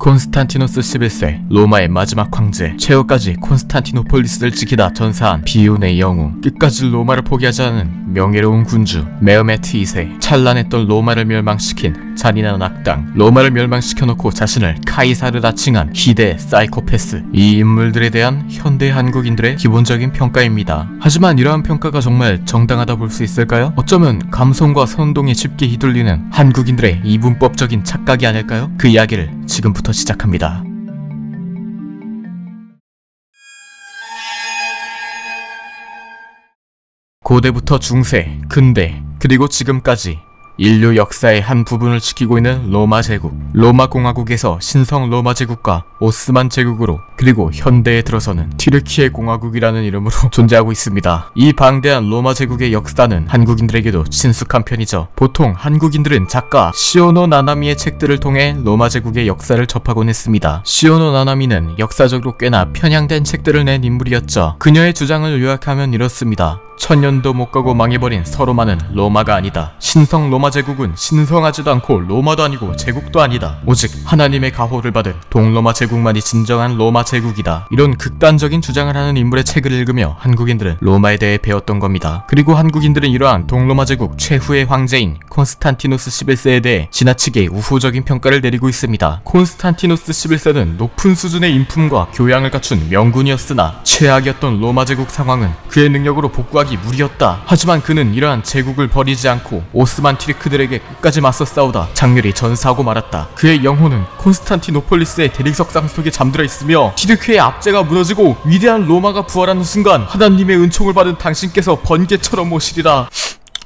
콘스탄티노스 11세, 로마의 마지막 황제, 최후까지 콘스탄티노폴리스를 지키다 전사한 비운의 영웅, 끝까지 로마를 포기하지 않은 명예로운 군주, 메흐메트 2세, 찬란했던 로마를 멸망시킨 잔인한 악당, 로마를 멸망시켜놓고 자신을 카이사르라 칭한 희대의 사이코패스. 이 인물들에 대한 현대 한국인들의 기본적인 평가입니다. 하지만 이러한 평가가 정말 정당하다 볼 수 있을까요? 어쩌면 감성과 선동에 쉽게 휘둘리는 한국인들의 이분법적인 착각이 아닐까요? 그 이야기를 지금부터 시작합니다. 고대부터 중세, 근대, 그리고 지금까지 인류 역사의 한 부분을 지키고 있는 로마 제국, 로마 공화국에서 신성 로마 제국과 오스만 제국으로, 그리고 현대에 들어서는 튀르키예 공화국이라는 이름으로 존재하고 있습니다. 이 방대한 로마 제국의 역사는 한국인들에게도 친숙한 편이죠. 보통 한국인들은 작가 시오노 나나미의 책들을 통해 로마 제국의 역사를 접하곤 했습니다. 시오노 나나미는 역사적으로 꽤나 편향된 책들을 낸 인물이었죠. 그녀의 주장을 요약하면 이렇습니다. 천년도 못 가고 망해버린 서로마는 로마가 아니다. 신성 로마 제국은 신성하지도 않고 로마도 아니고 제국도 아니다. 오직 하나님의 가호를 받은 동로마 제국만이 진정한 로마 제국이다. 이런 극단적인 주장을 하는 인물의 책을 읽으며 한국인들은 로마에 대해 배웠던 겁니다. 그리고 한국인들은 이러한 동로마 제국 최후의 황제인 콘스탄티노스 11세에 대해 지나치게 우호적인 평가를 내리고 있습니다. 콘스탄티노스 11세는 높은 수준의 인품과 교양을 갖춘 명군이었으나 최악이었던 로마 제국 상황은 그의 능력으로 복구하기 무리였다. 하지만 그는 이러한 제국을 버리지 않고 오스만 튀르크들에게 끝까지 맞서 싸우다 장렬히 전사하고 말았다. 그의 영혼은 콘스탄티노폴리스의 대리석상 속에 잠들어 있으며 튀르크의 압제가 무너지고 위대한 로마가 부활하는 순간 하나님의 은총을 받은 당신께서 번개처럼 오시리라.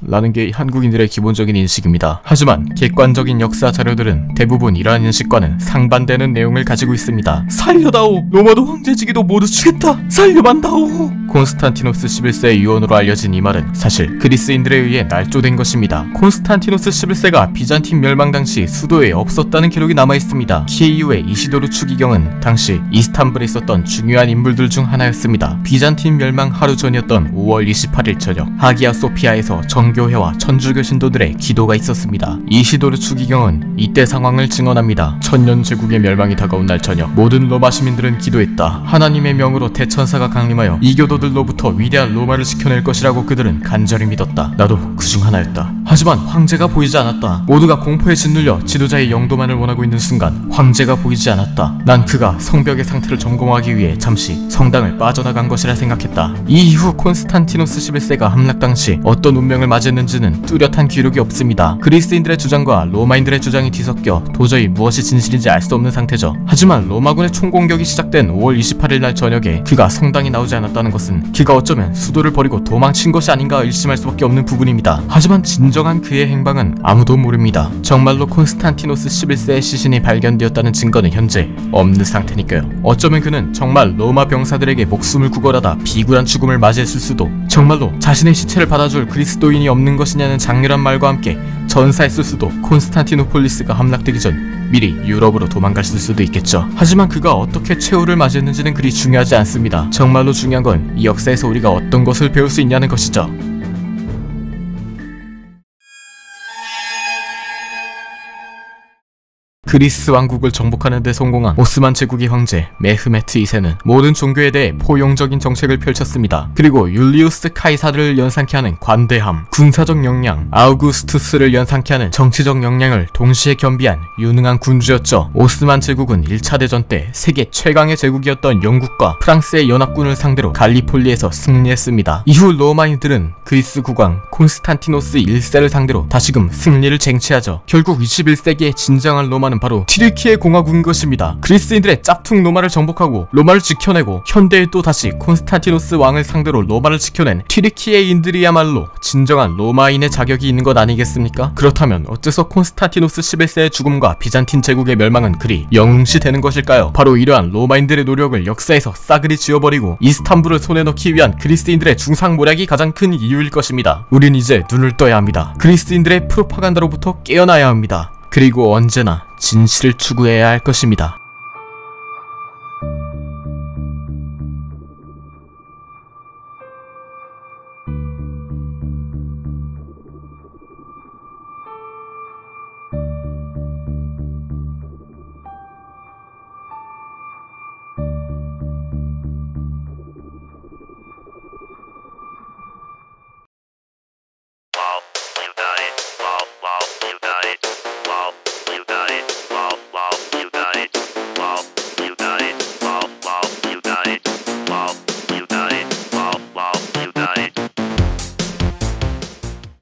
라는 게 한국인들의 기본적인 인식입니다. 하지만 객관적인 역사 자료들은 대부분 이러한 인식과는 상반되는 내용을 가지고 있습니다. 살려다오! 로마도 황제직위도 모두 주겠다! 살려만다오! 콘스탄티노스 11세의 유언으로 알려진 이 말은 사실 그리스인들에 의해 날조된 것입니다. 콘스탄티노스 11세가 비잔틴 멸망 당시 수도에 없었다는 기록이 남아있습니다. 키에이유의 이시도르 추기경은 당시 이스탄불에 있었던 중요한 인물들 중 하나였습니다. 비잔틴 멸망 하루 전이었던 5월 28일 저녁, 하기야 소피아에서 정교회와 천주교 신도들의 기도가 있었습니다. 이시도르 추기경은 이때 상황을 증언합니다. 천년 제국의 멸망이 다가온 날 저녁, 모든 로마 시민들은 기도했다. 하나님의 명으로 대천사가 강림하여 이교도들로부터 위대한 로마를 지켜낼 것이라고 그들은 간절히 믿었다. 나도 그중 하나였다. 하지만 황제가 보이지 않았다. 모두가 공포에 짓눌려 지도자의 영도만을 원하고 있는 순간 황제가 보이지 않았다. 난 그가 성벽의 상태를 점검하기 위해 잠시 성당을 빠져나간 것이라 생각했다. 이 이후 콘스탄티노스 11세가 함락 당시 어떤 운명을 맞았는지는 뚜렷한 기록이 없습니다. 그리스인들의 주장과 로마인들의 주장이 뒤섞여 도저히 무엇이 진실인지 알 수 없는 상태죠. 하지만 로마군의 총공격이 시작된 5월 28일 날 저녁에 그가 성당에 나오지 않았다는 것은 그가 어쩌면 수도를 버리고 도망친 것이 아닌가 의심할 수밖에 없는 부분입니다. 하지만 진정한 그의 행방은 아무도 모릅니다. 정말로 콘스탄티노스 11세의 시신이 발견되었다는 증거는 현재 없는 상태니까요. 어쩌면 그는 정말 로마 병사들에게 목숨을 구걸하다 비굴한 죽음을 맞이했을 수도, 정말로 자신의 시체를 받아줄 그리스도인이 없는 것이냐는 장렬한 말과 함께 전사했을 수도, 콘스탄티노폴리스가 함락되기 전 미리 유럽으로 도망갔을 수도 있겠죠. 하지만 그가 어떻게 최후를 맞이했는지는 그리 중요하지 않습니다. 정말로 중요한 건 이 역사에서 우리가 어떤 것을 배울 수 있냐는 것이죠. 그리스 왕국을 정복하는 데 성공한 오스만 제국의 황제 메흐메트 2세는 모든 종교에 대해 포용적인 정책을 펼쳤습니다. 그리고 율리우스 카이사르를 연상케 하는 관대함, 군사적 역량, 아우구스투스를 연상케 하는 정치적 역량을 동시에 겸비한 유능한 군주였죠. 오스만 제국은 1차 대전 때 세계 최강의 제국이었던 영국과 프랑스의 연합군을 상대로 갈리폴리에서 승리했습니다. 이후 로마인들은 그리스 국왕 콘스탄티노스 1세를 상대로 다시금 승리를 쟁취하죠. 결국 21세기의 진정한 로마는 바로 튀르키예 공화국인 것입니다. 그리스인들의 짝퉁 로마를 정복하고 로마를 지켜내고 현대에 또 다시 콘스탄티노스 왕을 상대로 로마를 지켜낸 튀르키예인들이야말로 진정한 로마인의 자격이 있는 것 아니겠습니까? 그렇다면 어째서 콘스탄티노스 11세의 죽음과 비잔틴 제국의 멸망은 그리 영웅시되는 것일까요? 바로 이러한 로마인들의 노력을 역사에서 싸그리 지워버리고 이스탄불을 손에 넣기 위한 그리스인들의 중상모략이 가장 큰 이유일 것입니다. 우린 이제 눈을 떠야 합니다. 그리스인들의 프로파간다로부터 깨어나야 합니다. 그리고 언제나 진실을 추구해야 할 것입니다.